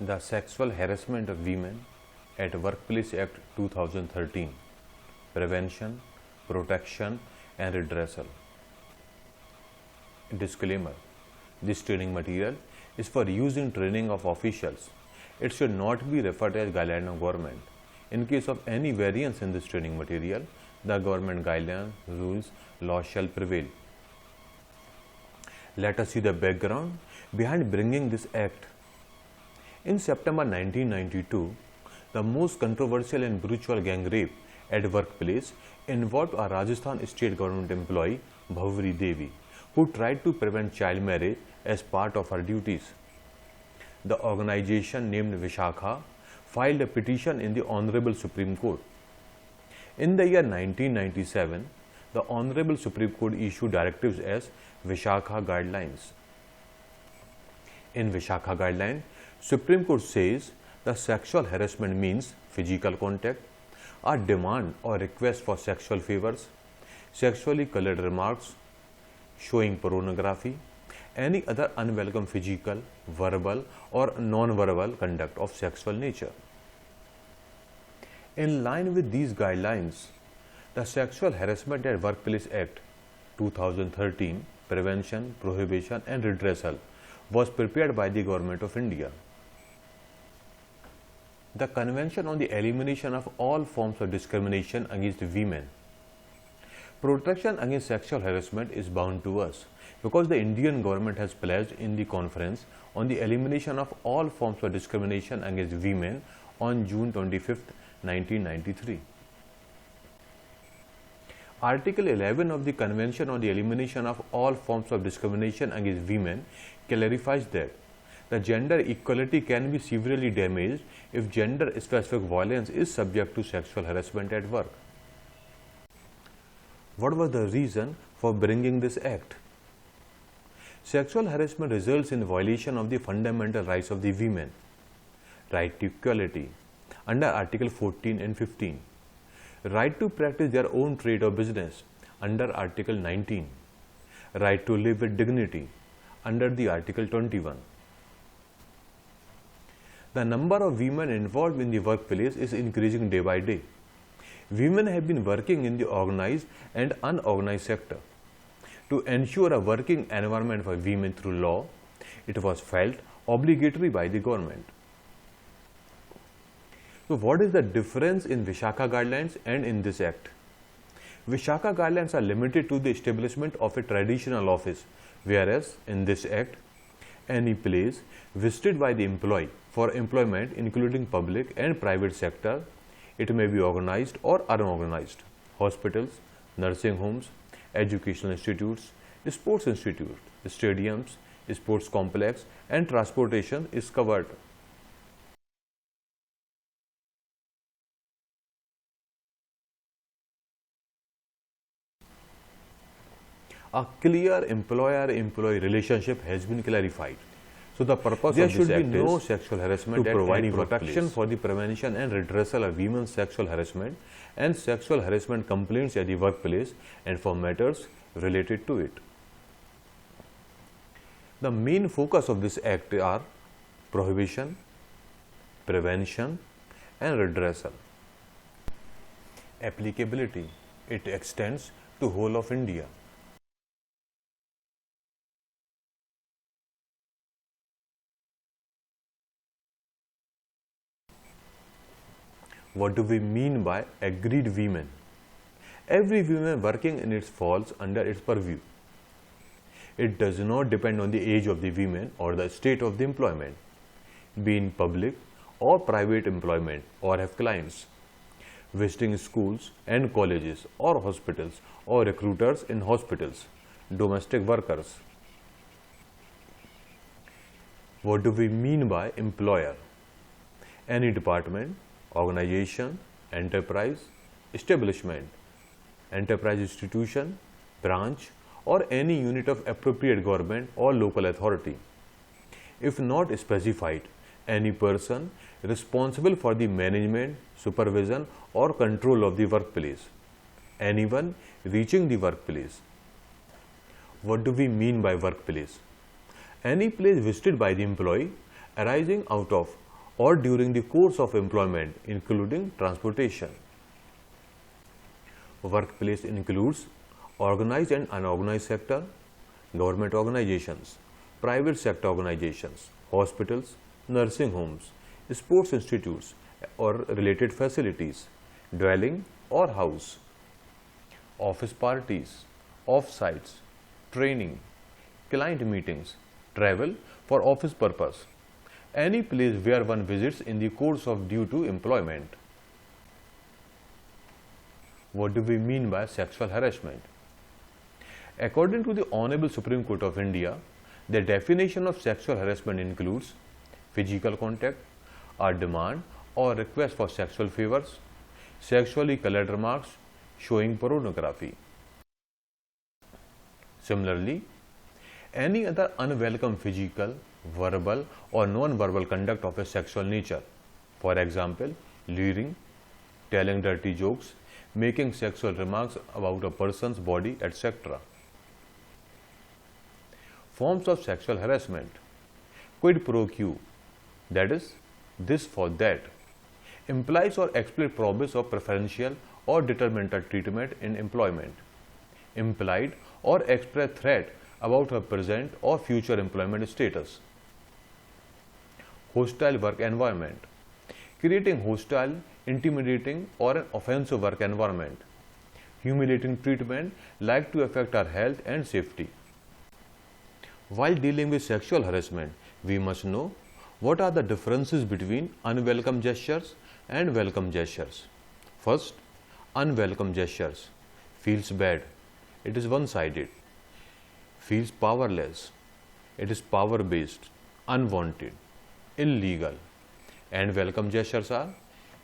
The Sexual Harassment of Women at Workplace Act 2013 Prevention, Protection and Redressal. Disclaimer: this training material is for use in training of officials. It should not be referred as guideline of government. In case of any variance in this training material, the government guidelines, rules, laws shall prevail. Let us see the background behind bringing this act. In September 1992, the most controversial and brutal gang rape at workplace involved a Rajasthan state government employee, Bhavri Devi, who tried to prevent child marriage as part of her duties. The organization named Vishakha filed a petition in the Honorable Supreme Court. In the year 1997, the Honorable Supreme Court issued directives as Vishakha Guidelines. In Vishakha Guideline, Supreme Court says the sexual harassment means physical contact, a demand or request for sexual favors, sexually colored remarks, showing pornography, any other unwelcome physical, verbal or non-verbal conduct of sexual nature. In line with these guidelines, the Sexual Harassment at Workplace Act 2013 Prevention, Prohibition and Redressal was prepared by the Government of India. The Convention on the Elimination of All Forms of Discrimination against Women. Protection against sexual harassment is bound to us because the Indian government has pledged in the Conference on the Elimination of All Forms of Discrimination against Women on June 25, 1993. Article 11 of the Convention on the Elimination of All Forms of Discrimination against Women clarifies that the gender equality can be severely damaged if gender-specific violence is subject to sexual harassment at work. What was the reason for bringing this act? Sexual harassment results in violation of the fundamental rights of the women. Right to equality under Article 14 and 15. Right to practice their own trade or business under Article 19. Right to live with dignity under the Article 21. The number of women involved in the workplace is increasing day by day. Women have been working in the organized and unorganized sector. To ensure a working environment for women through law, it was felt obligatory by the government. So what is the difference in Vishakha Guidelines and in this act? Vishakha Guidelines are limited to the establishment of a traditional office, whereas in this act, any place visited by the employee for employment including public and private sector, it may be organized or unorganized, hospitals, nursing homes, educational institutes, sports institutes, stadiums, sports complex and transportation is covered. A clear employer-employee relationship has been clarified. So the purpose of this act is no sexual harassment to provide protection for the prevention and redressal of women's sexual harassment and sexual harassment complaints at the workplace and for matters related to it. The main focus of this act are prohibition, prevention and redressal. Applicability: it extends to whole of India. What do we mean by agreed women? Every woman working in it falls under its purview. It does not depend on the age of the women or the state of the employment, be in public or private employment or have clients, visiting schools and colleges or hospitals or recruiters in hospitals, domestic workers. What do we mean by employer? Any department, organization, enterprise, establishment, enterprise institution, branch or any unit of appropriate government or local authority. If not specified, any person responsible for the management, supervision or control of the workplace. Anyone reaching the workplace. What do we mean by workplace? Any place visited by the employee arising out of or during the course of employment, including transportation. Workplace includes organized and unorganized sector, government organizations, private sector organizations, hospitals, nursing homes, sports institutes or related facilities, dwelling or house, office parties, off-sites, training, client meetings, travel for office purpose, any place where one visits in the course of due to employment. What do we mean by sexual harassment? According to the Honorable Supreme Court of India, the definition of sexual harassment includes physical contact, a demand or request for sexual favors, sexually colored remarks showing pornography. Similarly, any other unwelcome physical, verbal or non-verbal conduct of a sexual nature, for example, leering, telling dirty jokes, making sexual remarks about a person's body, etc. Forms of sexual harassment: quid pro quo, that is, this for that, implies or explicit promise of preferential or detrimental treatment in employment, implied or express threat about her present or future employment status. Hostile work environment: creating hostile, intimidating or an offensive work environment, humiliating treatment like to affect our health and safety. While dealing with sexual harassment, we must know what are the differences between unwelcome gestures and welcome gestures. First, unwelcome gestures: feels bad, it is one-sided; feels powerless, it is power-based, unwanted, illegal. And welcome gestures are: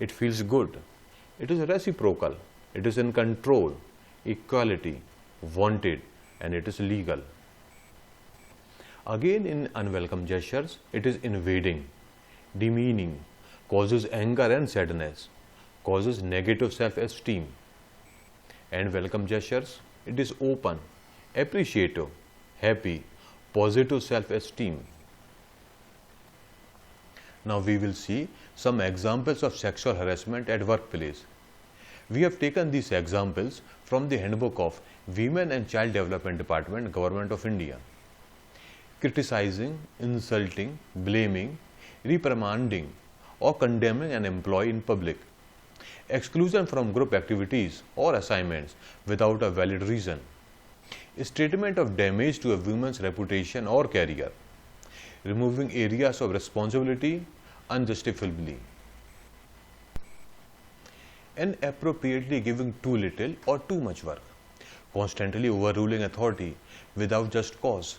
it feels good, it is reciprocal, it is in control, equality, wanted, and it is legal. Again, in unwelcome gestures, it is invading, demeaning, causes anger and sadness, causes negative self-esteem. And welcome gestures, it is open, appreciative, happy, positive self-esteem. Now we will see some examples of sexual harassment at workplace. We have taken these examples from the handbook of Women and Child Development Department, Government of India. Criticizing, insulting, blaming, reprimanding or condemning an employee in public. Exclusion from group activities or assignments without a valid reason. Statement of damage to a woman's reputation or career. Removing areas of responsibility unjustifiably. Inappropriately giving too little or too much work. Constantly overruling authority without just cause.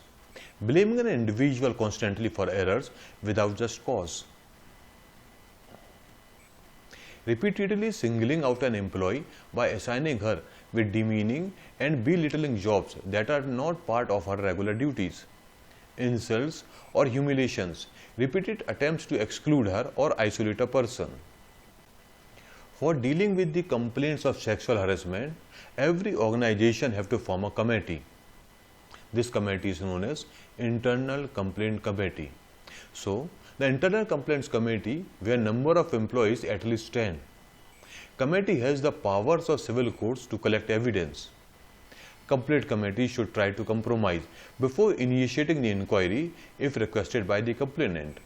Blaming an individual constantly for errors without just cause. Repeatedly singling out an employee by assigning her with demeaning and belittling jobs that are not part of her regular duties. Insults or humiliations, repeated attempts to exclude her or isolate a person. For dealing with the complaints of sexual harassment, every organization have to form a committee. This committee is known as Internal Complaint Committee. So, the Internal Complaints Committee, where number of employees at least 10. Committee has the powers of civil courts to collect evidence. Complaint committee should try to compromise before initiating the inquiry if requested by the complainant.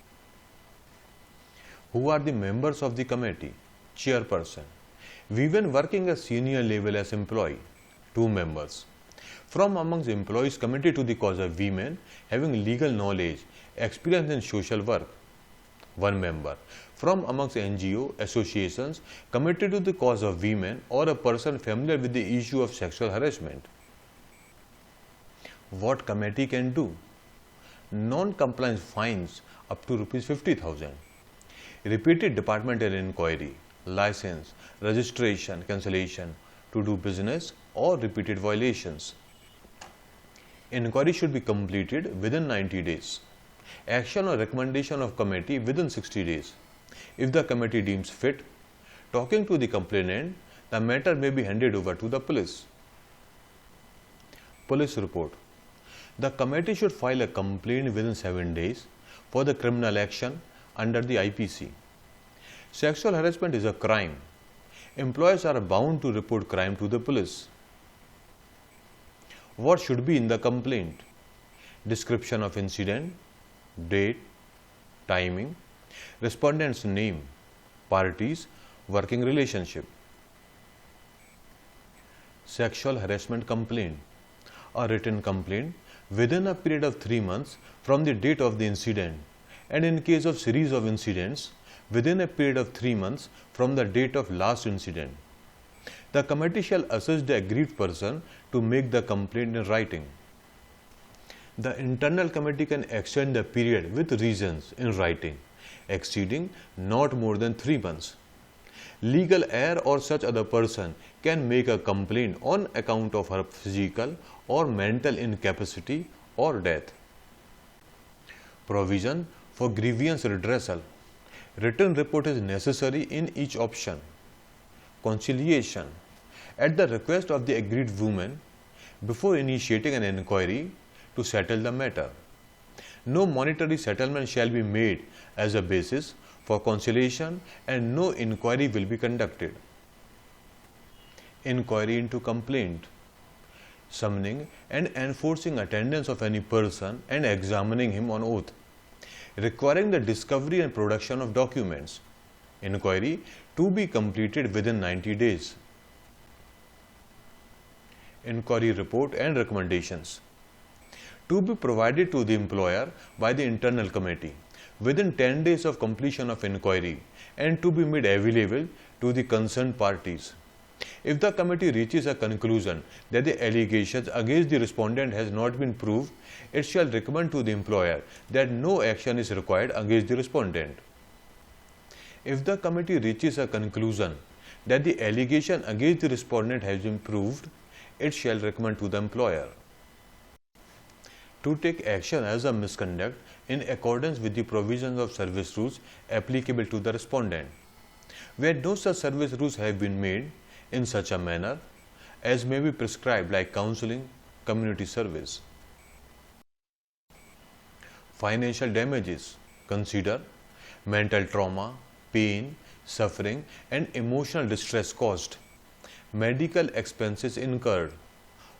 Who are the members of the committee? Chairperson. Women working at senior level as employee, 2 members. From amongst employees committed to the cause of women having legal knowledge, experience in social work, 1 member. From amongst NGO associations committed to the cause of women or a person familiar with the issue of sexual harassment. What committee can do? Non-compliance fines up to ₹50,000. Repeated departmental inquiry, license, registration, cancellation to do business or repeated violations. Inquiry should be completed within 90 days. Action or recommendation of committee within 60 days. If the committee deems fit, talking to the complainant, the matter may be handed over to the police. Police report. The committee should file a complaint within 7 days for the criminal action under the IPC Sexual harassment is a crime. Employers are bound to report crime to the police. What should be in the complaint? Description of incident, date, timing, respondent's name, parties, working relationship. Sexual harassment complaint. A written complaint within a period of 3 months from the date of the incident, and in case of series of incidents, within a period of 3 months from the date of last incident. The committee shall assess the aggrieved person to make the complaint in writing. The internal committee can extend the period with reasons in writing, exceeding not more than 3 months. Legal heir or such other person can make a complaint on account of her physical or mental incapacity or death. Provision for grievance redressal. Written report is necessary in each option. Conciliation. At the request of the aggrieved woman, before initiating an inquiry to settle the matter, no monetary settlement shall be made as a basis for conciliation, and no inquiry will be conducted. Inquiry into complaint. Summoning and enforcing attendance of any person and examining him on oath. Requiring the discovery and production of documents. Inquiry to be completed within 90 days. Inquiry report and recommendations. To be provided to the employer by the internal committee within 10 days of completion of inquiry, and to be made available to the concerned parties. If the committee reaches a conclusion that the allegations against the respondent has not been proved, it shall recommend to the employer that no action is required against the respondent. If the committee reaches a conclusion that the allegation against the respondent has been proved, it shall recommend to the employer to take action as a misconduct in accordance with the provisions of service rules applicable to the respondent, where no such service rules have been made in such a manner as may be prescribed, like counseling, community service. Financial damages. Consider mental trauma, pain, suffering and emotional distress caused, medical expenses incurred,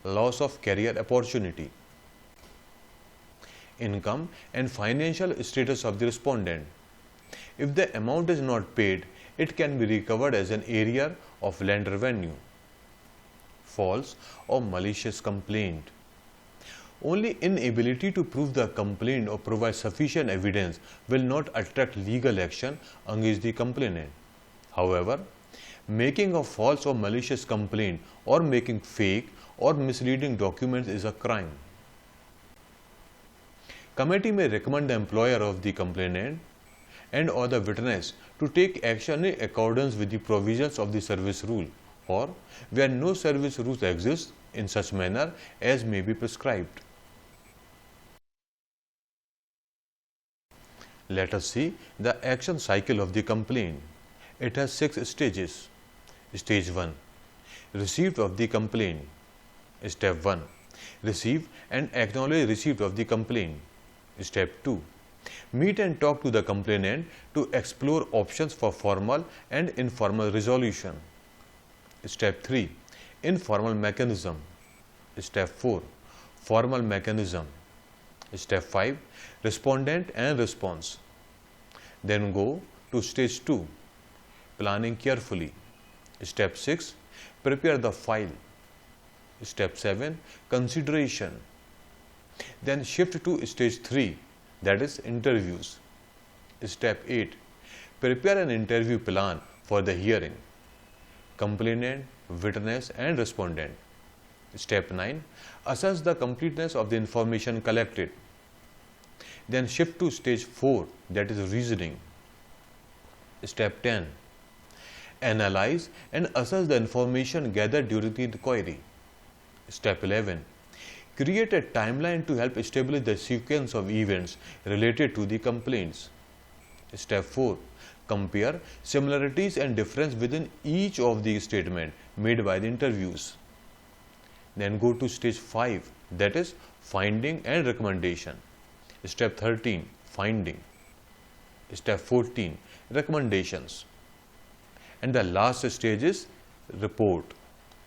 loss of career opportunity. Income and financial status of the respondent. If the amount is not paid, it can be recovered as an area of land revenue. False or malicious complaint. Only inability to prove the complaint or provide sufficient evidence will not attract legal action against the complainant. However, making a false or malicious complaint or making fake or misleading documents is a crime. Committee may recommend the employer of the complainant and or the witness to take action in accordance with the provisions of the service rule, or where no service rules exist, in such manner as may be prescribed. Let us see the action cycle of the complaint. It has 6 stages. Stage 1. Receipt of the complaint. Step 1. Receive and acknowledge receipt of the complaint. Step 2. Meet and talk to the complainant to explore options for formal and informal resolution. Step 3. Informal mechanism. Step 4. Formal mechanism. Step 5. Respondent and response. Then go to stage 2. Planning carefully. Step 6. Prepare the file. Step 7. Consideration. Then shift to stage 3, that is interviews. Step 8. Prepare an interview plan for the hearing. Complainant, witness and respondent. Step 9. Assess the completeness of the information collected. Then shift to stage 4, that is reasoning. Step 10. Analyze and assess the information gathered during the inquiry. Step 11. Create a timeline to help establish the sequence of events related to the complaints. Step 4. Compare similarities and difference within each of the statements made by the interviews. Then go to stage 5, that is finding and recommendation. Step 13. Finding. Step 14. Recommendations. And the last stage is report.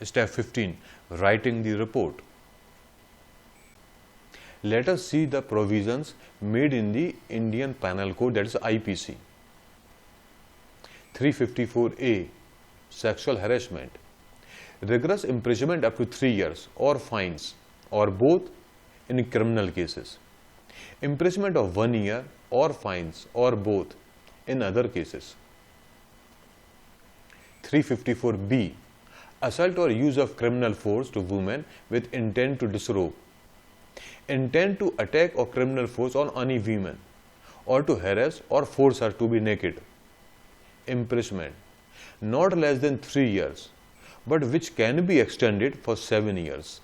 Step 15, writing the report. Let us see the provisions made in the Indian Penal Code, that is IPC. 354A, sexual harassment. Rigorous imprisonment up to 3 years or fines or both in criminal cases. Imprisonment of 1 year or fines or both in other cases. 354B, assault or use of criminal force to women with intent to disrobe. Intent to attack or criminal force on any woman or to harass or force her to be naked. Imprisonment not less than 3 years, but which can be extended for 7 years.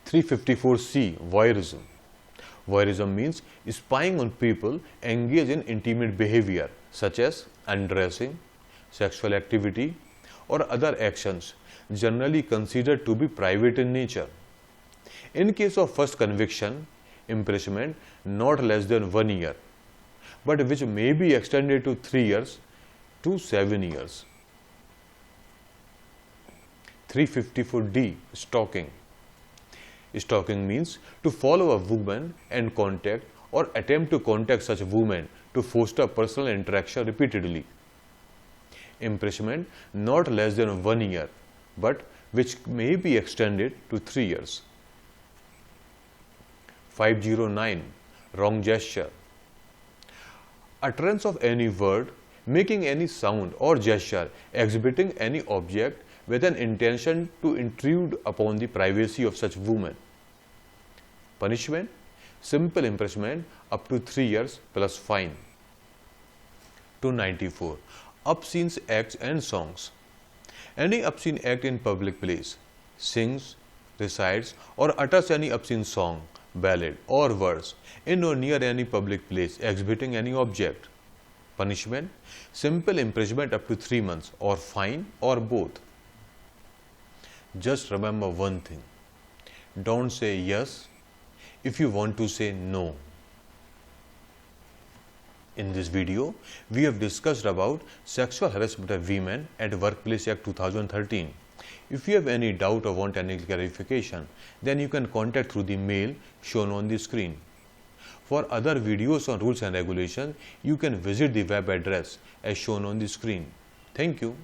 354C, voyeurism. Voyeurism means spying on people engaged in intimate behavior such as undressing, sexual activity, or other actions generally considered to be private in nature. In case of first conviction, imprisonment not less than 1 year, but which may be extended to 3 years to 7 years. 354D, stalking. Stalking means to follow a woman and contact or attempt to contact such woman to foster personal interaction repeatedly. Imprisonment not less than 1 year, but which may be extended to 3 years. 509, wrong gesture. Utterance of any word, making any sound or gesture, exhibiting any object with an intention to intrude upon the privacy of such woman. Punishment, simple imprisonment up to 3 years plus fine. 294, obscene acts and songs. Any obscene act in public place, sings, recites or utters any obscene song, ballad or verse in or near any public place exhibiting any object. Punishment, simple imprisonment up to 3 months or fine or both. Just remember one thing, don't say yes if you want to say no. In this video, we have discussed about Sexual Harassment of Women at Workplace Act 2013. If you have any doubt or want any clarification, then you can contact through the mail shown on the screen. For other videos on rules and regulations, you can visit the web address as shown on the screen. Thank you.